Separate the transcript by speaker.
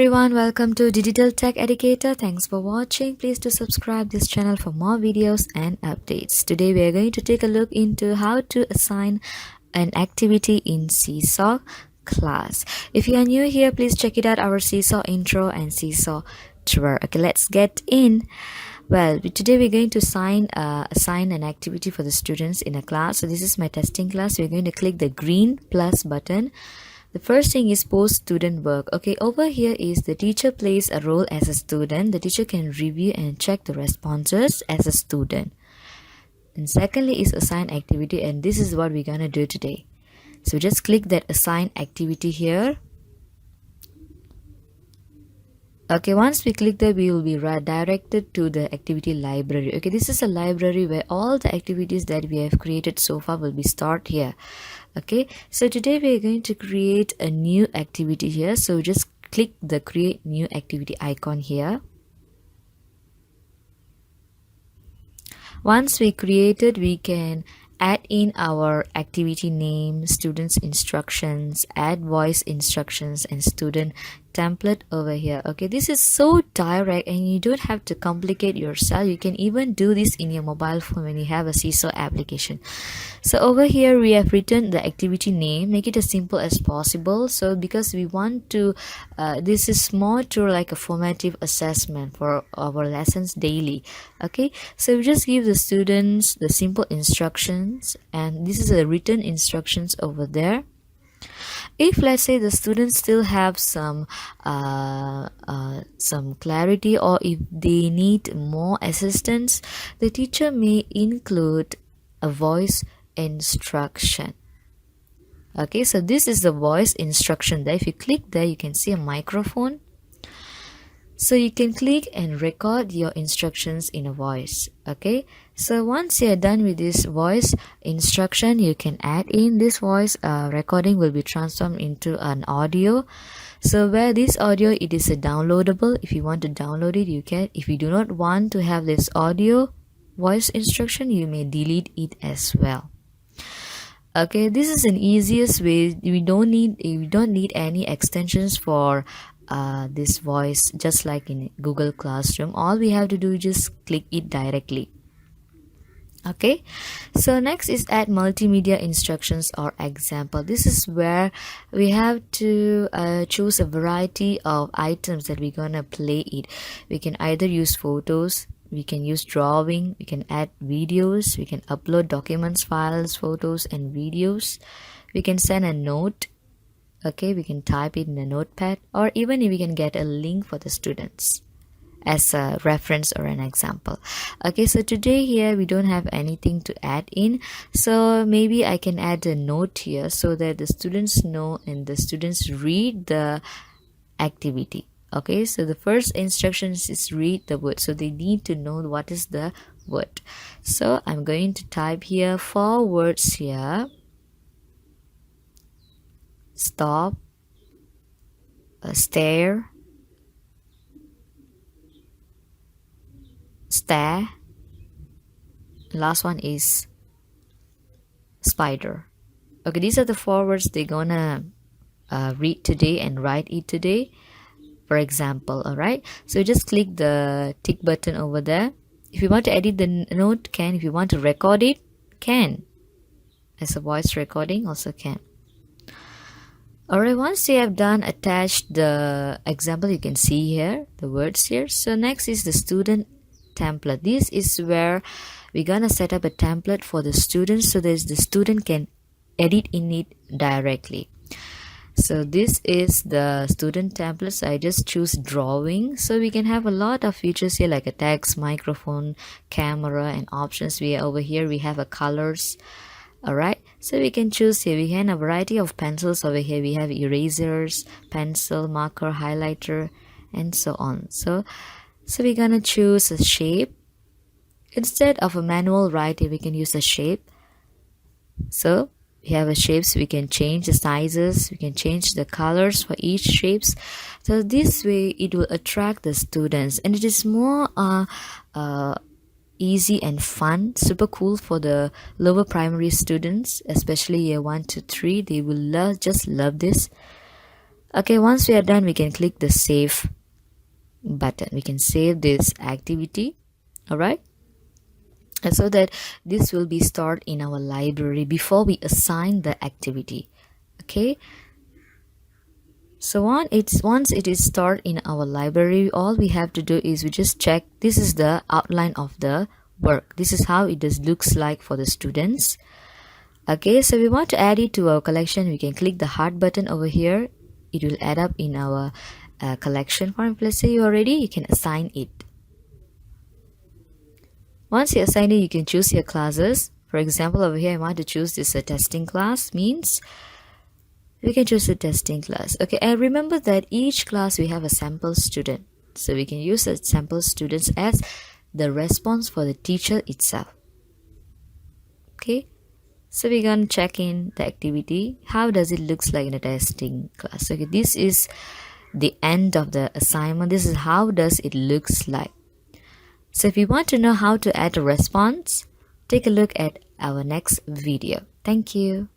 Speaker 1: everyone, welcome to DigitalTech Educator. Thanks for watching. Please do subscribe this channel for more videos and updates. Today we are going to take a look into how to assign an activity in Seesaw class. If you are new here, please check it out, our Seesaw intro and Seesaw tour. Okay, let's get in. Well, today we're going to assign an activity for the students in a class. So this is my testing class. We're going to click the green plus button. The first thing is post student work. Okay, over here is the teacher plays a role as a student. The teacher can review and check the responses as a student. And secondly is assign activity, and this is what we're gonna do today. So just click that assign activity here. Okay, once we click that, we will be redirected to the activity library. Okay, this is a library where all the activities that we have created so far will be stored here. Okay, so today we are going to create a new activity here. So just click the create new activity icon here. Once we create it, we can add in our activity name, students instructions, add voice instructions, and student template over here. Okay, this is so direct and you don't have to complicate yourself. You can even do this in your mobile phone when you have a Seesaw application. So over here we have written the activity name. Make it as simple as possible. So because we want to this is more to like a formative assessment for our lessons daily. Okay, so we just give the students the simple instructions, and this is the written instructions over there. If let's say the students still have some clarity, or if they need more assistance, the teacher may include a voice instruction. Okay, so this is the voice instruction there. If you click there, you can see a microphone. So you can click and record your instructions in a voice. Okay, so once you're done with this voice instruction, you can add in this voice recording will be transformed into an audio. So where this audio, it is a downloadable. If you want to download it, you can. If you do not want to have this audio voice instruction, you may delete it as well. Okay, this is an easiest way. We don't need any extensions for this voice, just like in Google Classroom. All we have to do is just click it directly. Okay, so next is add multimedia instructions or example. This is where we have to choose a variety of items that we're gonna play it. We can either use photos, we can use drawing, we can add videos, we can upload documents, files, photos and videos. We can send a note. Okay, we can type it in a notepad, or even if we can get a link for the students as a reference or an example. Okay, so today here we don't have anything to add in, so maybe I can add a note here so that the students know and the students read the activity. Okay, so the first instructions is read the word, so they need to know what is the word. So I'm going to type here 4 words here: stop, stare, stare, last one is spider. Okay, these are the 4 words they're gonna read today and write it today, for example. All right, so just click the tick button over there. If you want to edit the note, can. If you want to record it, can. As a voice recording, also can. Alright, once you have done, attach the example. You can see here the words here. So next is the student template. This is where we're gonna set up a template for the students so that the student can edit in it directly. So this is the student template. So I just choose drawing. So we can have a lot of features here like a text, microphone, camera, and options. Over here we have a colors. Alright, so we can choose here. We can have a variety of pencils over here. We have erasers, pencil, marker, highlighter, and so on. So we're gonna choose a shape. Instead of a manual writing, we can use a shape. So we have a shape, so we can change the sizes, we can change the colors for each shapes. So this way it will attract the students, and it is more easy and fun, super cool for the lower primary students, especially year 1 to 3. They will just love this. Okay, once we are done, we can click the save button. We can save this activity. All right, and so that this will be stored in our library before we assign the activity. Okay, so once it is stored in our library, all we have to do is we just check. This is the outline of the work. This is how it looks like for the students. Okay, so we want to add it to our collection. We can click the heart button over here. It will add up in our collection form. Let's say you are ready, you can assign it. Once you assign it, you can choose your classes. For example, over here I want to choose this testing class, means we can choose a testing class. Okay, and remember that each class we have a sample student, so we can use the sample students as the response for the teacher itself. Okay, so we're going to check in the activity. How does it looks like in a testing class? Okay, this is the end of the assignment. This is how does it looks like. So if you want to know how to add a response, take a look at our next video. Thank you.